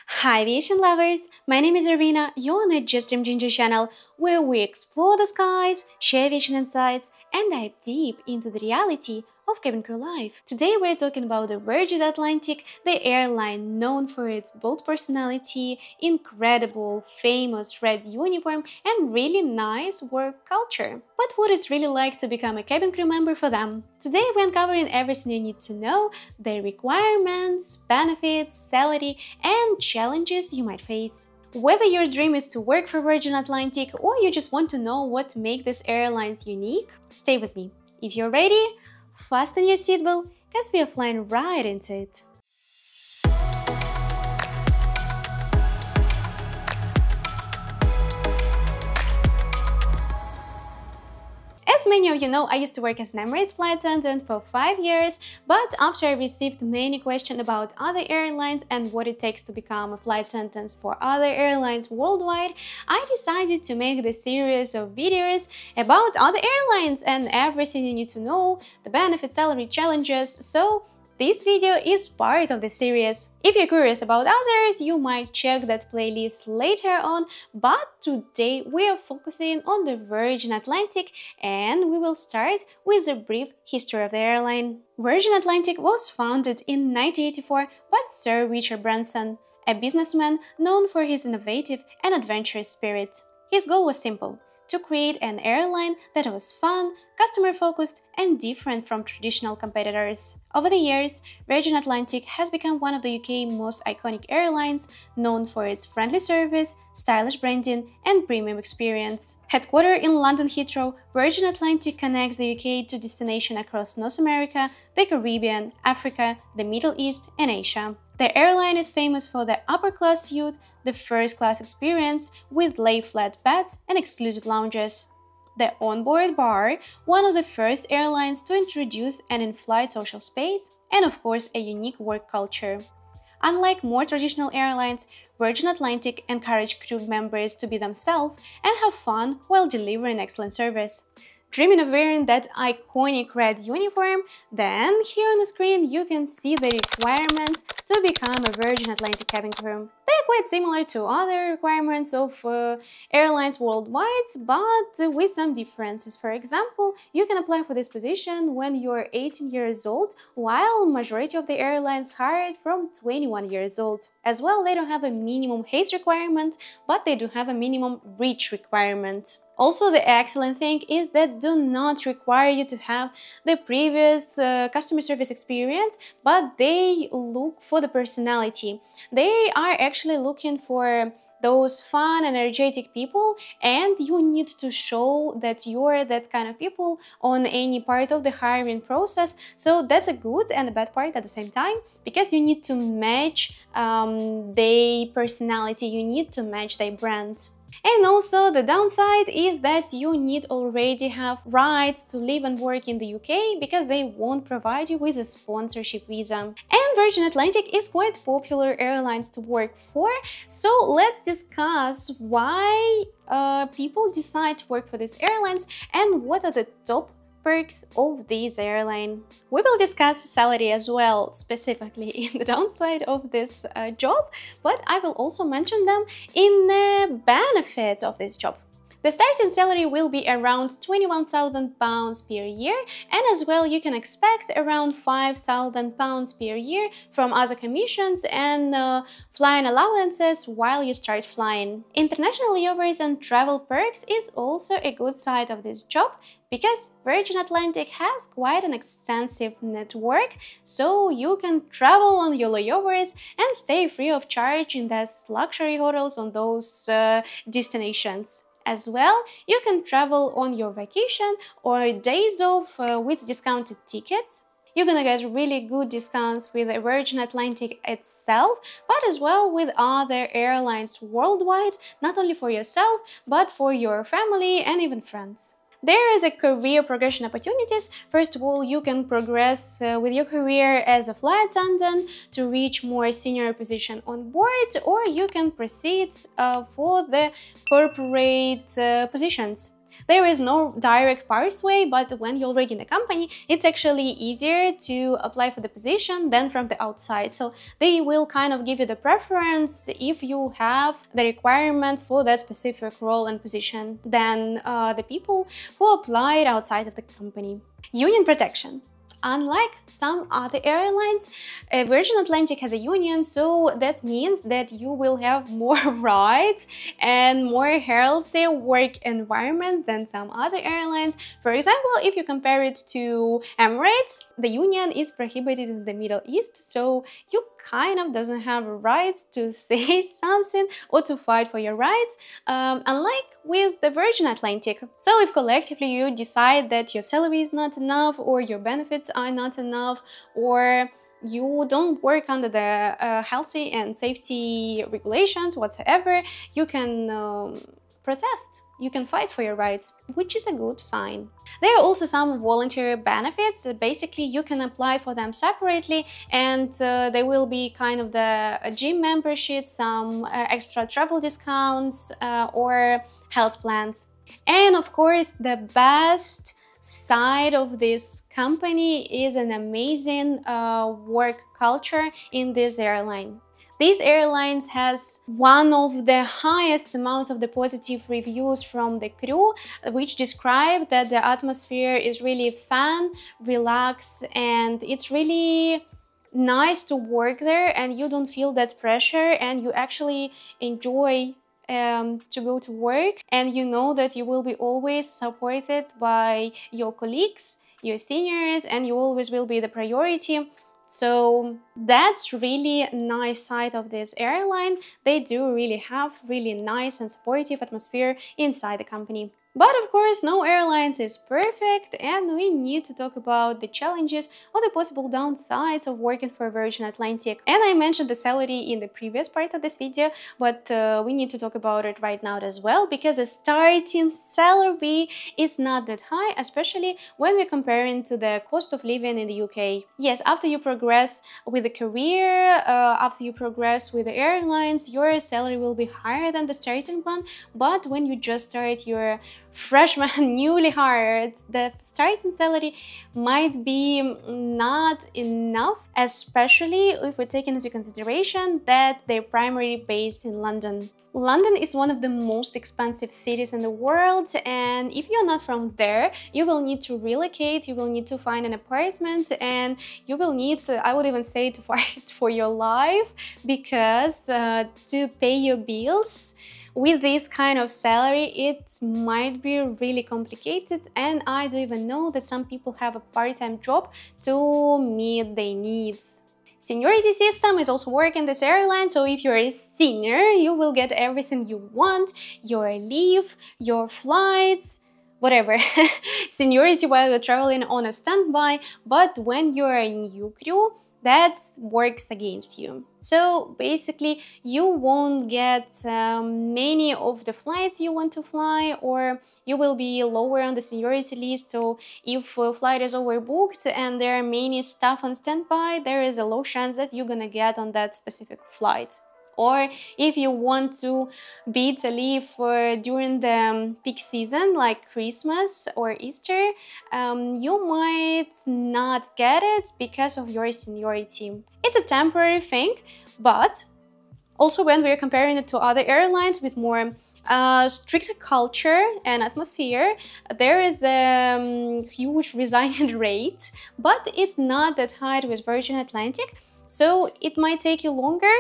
Hi aviation lovers, my name is Irina, you're on the Just Dream Ginger channel, where we explore the skies, share aviation insights, and dive deep into the reality of cabin crew life. Today we're talking about the Virgin Atlantic, the airline known for its bold personality, incredible, famous red uniform, and really nice work culture. But what it's really like to become a cabin crew member for them? Today we're uncovering everything you need to know, the requirements, benefits, salary, and challenges you might face. Whether your dream is to work for Virgin Atlantic or you just want to know what makes these airlines unique, stay with me. If you're ready, fasten your seatbelt, because we are flying right into it. As many of you know, I used to work as an Emirates flight attendant for 5 years, but after I received many questions about other airlines and what it takes to become a flight attendant for other airlines worldwide, I decided to make this series of videos about other airlines and everything you need to know, the benefits, salary, challenges. So this video is part of the series. If you're curious about others, you might check that playlist later on, but today we are focusing on the Virgin Atlantic and we will start with a brief history of the airline. Virgin Atlantic was founded in 1984 by Sir Richard Branson, a businessman known for his innovative and adventurous spirit. His goal was simple: to create an airline that was fun, customer-focused, and different from traditional competitors. Over the years, Virgin Atlantic has become one of the UK's most iconic airlines, known for its friendly service, stylish branding, and premium experience. Headquartered in London Heathrow, Virgin Atlantic connects the UK to destinations across North America, the Caribbean, Africa, the Middle East, and Asia. The airline is famous for the upper-class suite, the first-class experience with lay-flat beds and exclusive lounges, the onboard bar, one of the first airlines to introduce an in-flight social space, and of course a unique work culture. Unlike more traditional airlines, Virgin Atlantic encourages crew members to be themselves and have fun while delivering excellent service. Dreaming of wearing that iconic red uniform? Then here on the screen you can see the requirements to become a Virgin Atlantic cabin crew. They are quite similar to other requirements of airlines worldwide, but with some differences. For example, you can apply for this position when you're 18 years old, while majority of the airlines hired from 21 years old. As well, they don't have a minimum age requirement, but they do have a minimum reach requirement. Also, the excellent thing is that do not require you to have the previous customer service experience, but they look for the personality. They are actually looking for those fun, energetic people, and you need to show that you're that kind of people on any part of the hiring process. So that's a good and a bad part at the same time, because you need to match their personality, you need to match their brand. And also the downside is that you need already have rights to live and work in the UK, because they won't provide you with a sponsorship visa. And Virgin Atlantic is quite popular airlines to work for, so let's discuss why people decide to work for these airlines and what are the top perks of this airline. We will discuss salary as well, specifically in the downside of this job, but I will also mention them in the benefits of this job. The starting salary will be around £21,000 per year, and as well you can expect around £5,000 per year from other commissions and flying allowances while you start flying. International layovers and travel perks is also a good side of this job, because Virgin Atlantic has quite an extensive network, so you can travel on your layovers and stay free of charge in those luxury hotels on those destinations. As well, you can travel on your vacation or days off with discounted tickets. You're gonna get really good discounts with Virgin Atlantic itself, but as well with other airlines worldwide, not only for yourself, but for your family and even friends. There is a career progression opportunities. First of all, you can progress with your career as a flight attendant to reach more senior position on board, or you can proceed for the corporate positions. There is no direct pathway, but when you're already in the company, it's actually easier to apply for the position than from the outside. So they will kind of give you the preference if you have the requirements for that specific role and position than the people who applied outside of the company. Union protection. Unlike some other airlines, Virgin Atlantic has a union, so that means that you will have more rights and more healthy work environment than some other airlines. For example, if you compare it to Emirates, the union is prohibited in the Middle East, so you kind of doesn't have rights to say something or to fight for your rights, unlike with the Virgin Atlantic. So if collectively you decide that your salary is not enough or your benefits are not enough, or you don't work under the healthy and safety regulations whatsoever, you can protest, you can fight for your rights, which is a good sign. There are also some voluntary benefits. Basically, you can apply for them separately, and they will be kind of the gym membership, some extra travel discounts, or health plans. And of course, the best side of this company is an amazing work culture in this airline. This airline has one of the highest amount of the positive reviews from the crew, which describe that the atmosphere is really fun, relaxed, and it's really nice to work there, and you don't feel that pressure, and you actually enjoy to go to work, and you know that you will be always supported by your colleagues, your seniors, and you always will be the priority. So that's really nice side of this airline. They do really have really nice and supportive atmosphere inside the company. But of course, no airlines is perfect, and we need to talk about the challenges or the possible downsides of working for Virgin Atlantic. And I mentioned the salary in the previous part of this video, but we need to talk about it right now as well, because the starting salary is not that high, especially when we're comparing to the cost of living in the UK. Yes, after you progress with the career, after you progress with the airlines, your salary will be higher than the starting one, but when you just start your freshman newly hired, the starting salary might be not enough, especially if we're taking into consideration that they're primarily based in London. London is one of the most expensive cities in the world, and if you're not from there, you will need to relocate, you will need to find an apartment, and you will need to, I would even say, to fight for your life, because to pay your bills with this kind of salary, it might be really complicated, and I don't even know that some people have a part-time job to meet their needs. Seniority system is also working in this airline, so if you're a senior, you will get everything you want, your leave, your flights, whatever, seniority while you're traveling on a standby. But when you're a new crew, that works against you. So basically, you won't get many of the flights you want to fly, or you will be lower on the seniority list. So if a flight is overbooked and there are many staff on standby, there is a low chance that you're gonna get on that specific flight. Or if you want to beat a leave during the peak season, like Christmas or Easter, you might not get it because of your seniority. It's a temporary thing, but also when we're comparing it to other airlines with more stricter culture and atmosphere, there is a huge resign rate, but it's not that high with Virgin Atlantic, so it might take you longer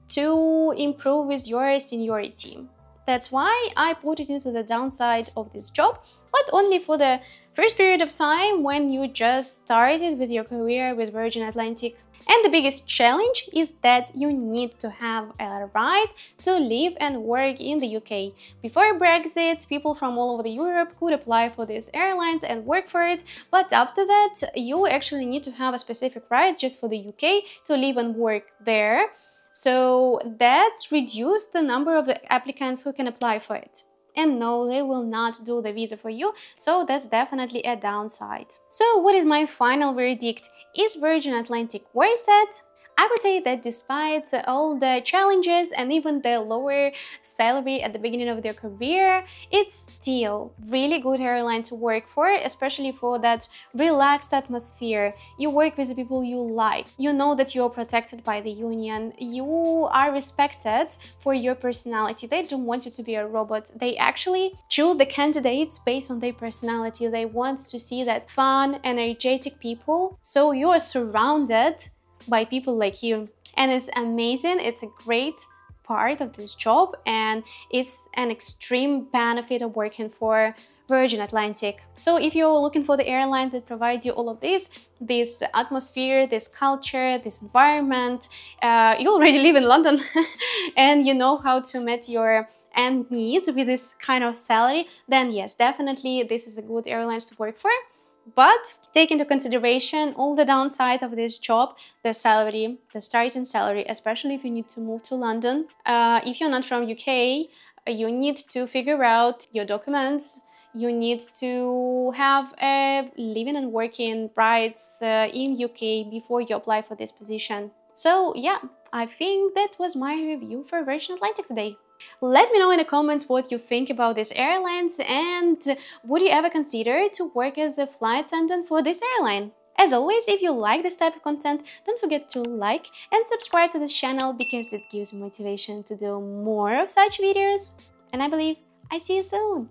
to improve with your seniority. That's why I put it into the downside of this job, but only for the first period of time when you just started with your career with Virgin Atlantic. And the biggest challenge is that you need to have a right to live and work in the UK. Before Brexit, people from all over Europe could apply for these airlines and work for it, but after that, you actually need to have a specific right just for the UK to live and work there. So that reduced the number of the applicants who can apply for it. And no, they will not do the visa for you, so that's definitely a downside. So what is my final verdict? Is Virgin Atlantic worth it? I would say that despite all the challenges and even the lower salary at the beginning of their career, it's still really good airline to work for, especially for that relaxed atmosphere. You work with the people you like. You know that you're protected by the union. You are respected for your personality. They don't want you to be a robot. They actually choose the candidates based on their personality. They want to see that fun, energetic people. So you are surrounded by people like you, and it's amazing. It's a great part of this job, and it's an extreme benefit of working for Virgin Atlantic. So if you're looking for the airlines that provide you all of this atmosphere, this culture, this environment, you already live in London and you know how to meet your end needs with this kind of salary, then yes, definitely this is a good airlines to work for. But take into consideration all the downside of this job, the salary, the starting salary, especially if you need to move to London. If you're not from UK, you need to figure out your documents. You need to have a living and working rights in UK before you apply for this position. So yeah, I think that was my review for Virgin Atlantic today. Let me know in the comments what you think about these airlines, and would you ever consider to work as a flight attendant for this airline? As always, if you like this type of content, don't forget to like and subscribe to this channel because it gives motivation to do more of such videos. And I believe I see you soon.